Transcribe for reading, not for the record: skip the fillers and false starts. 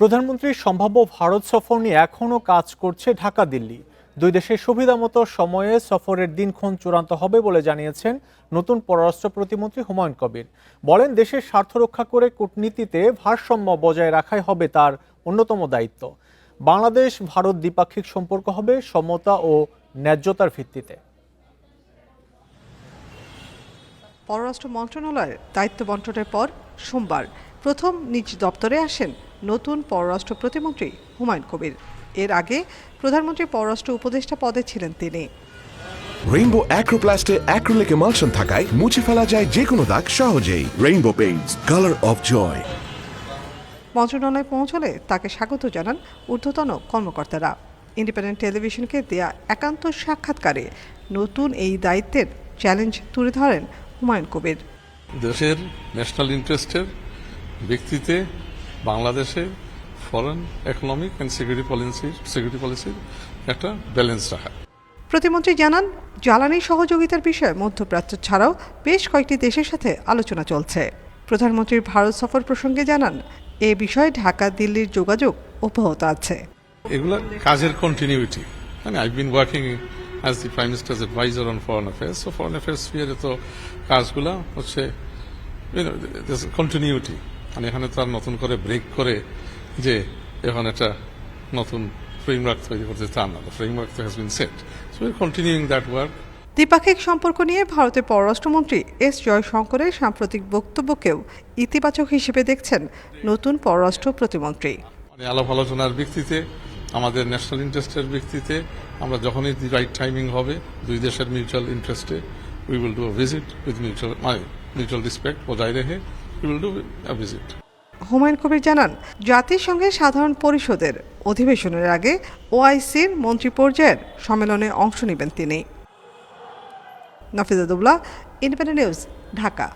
প্রধানমন্ত্রীর সম্ভাব্য ভারত সফর নিয়ে এখনও কাজ করছে ঢাকা দিল্লি। দুই দেশের সুবিধামতো সময়ে সফরের দিনক্ষণ চূড়ান্ত হবে বলে জানিয়েছেন নতুন পররাষ্ট্র প্রতিমন্ত্রী হুমায়ুন কবির। বলেন, দেশের স্বার্থ রক্ষা করে কূটনীতিতে ভারসাম্য বজায় রাখাই হবে তার অন্যতম দায়িত্ব। বাংলাদেশ ভারত দ্বিপাক্ষিক সম্পর্ক হবে সমতা ও ন্যায্যতার ভিত্তিতে। পররাষ্ট্র মন্ত্রণালয়ের দায়িত্ব বন্টনের পর সোমবার প্রথম নিজ দপ্তরে আসেন নতুন পররাষ্ট্র প্রতিমন্ত্রী হুমায়ুন কবির। এর আগে প্রধানমন্ত্রীর পররাষ্ট্র উপদেষ্টা পদে ছিলেন তিনি। রেইনবো অ্যাক্রোপ্লাস্টে অ্যাক্রিলিক এমালশন থাকায় মুছে ফেলা যায় যে কোনো দাগ সহজেই। Rainbow paints, colour of joy. মন্ত্রণালয়ে পৌঁছলে তাকে স্বাগত জানান ঊর্ধ্বতন কর্মকর্তারা। ইন্ডিপেন্ডেন্ট টেলিভিশনকে দেয়া একান্ত সাক্ষাৎকারে নতুন এই দায়িত্বের চ্যালেঞ্জ তুলে ধরেন হুমায়ুন কবির। দেশের ন্যাশনাল ইন্টারেস্টের ভিত্তিতে বাংলাদেশের ফরেন ইকোনমিক অ্যান্ড সিকিউরিটি পলিসির একটা ব্যালেন্স রাখা। প্রতিমন্ত্রী জানান, জ্বালানি সহযোগিতার বিষয়ে মধ্যপ্রাচ্য ছাড়াও বেশ কয়েকটি দেশের সাথে আলোচনা চলছে। প্রধানমন্ত্রীর ভারত সফর প্রসঙ্গে জানান, এ বিষয়ে ঢাকা দিল্লির যোগাযোগ অব্যাহত আছে। এগুলো কাজের কন্টিনিউটি। মানে I've been working as the prime minister's adviser on foreign affairs. So foreign affairs স্ফিয়ারে তো কাজগুলো হচ্ছে কন্টিনিউটি। মানে এখানে তো আর নতুন করে ব্রেক করে যে এখন একটা নতুন ফ্রেমওয়ার্ক তৈরি করতে চান না। The framework has been set. So we are continuing that work. দ্বিপাক্ষিক সম্পর্ক নিয়ে ভারতের পররাষ্ট্রমন্ত্রী এস জয়শঙ্করের সাম্প্রতিক বক্তব্যকেও ইতিবাচক হিসেবে দেখছেন নতুন পররাষ্ট্র প্রতিমন্ত্রী। মানে আলাপ আলোচনার ভিত্তিতে, আমাদের ন্যাশনাল ইন্টারেস্টের ভিত্তিতে আমরা যখনই দি রাইট টাইমিং হবে, দুই দেশের মিউচুয়াল ইন্টারেস্টে we will do a visit with mutual respect বজায় রেখে we will do a visit. Humayun Kabir জানান, জাতিসংঘের সাধারণ পরিষদের অধিবেশনের আগে ওআইসির মন্ত্রী পর্যায়ের সম্মেলনে অংশ নেবেন তিনি। Nafiza Dubla, independent news, Dhaka.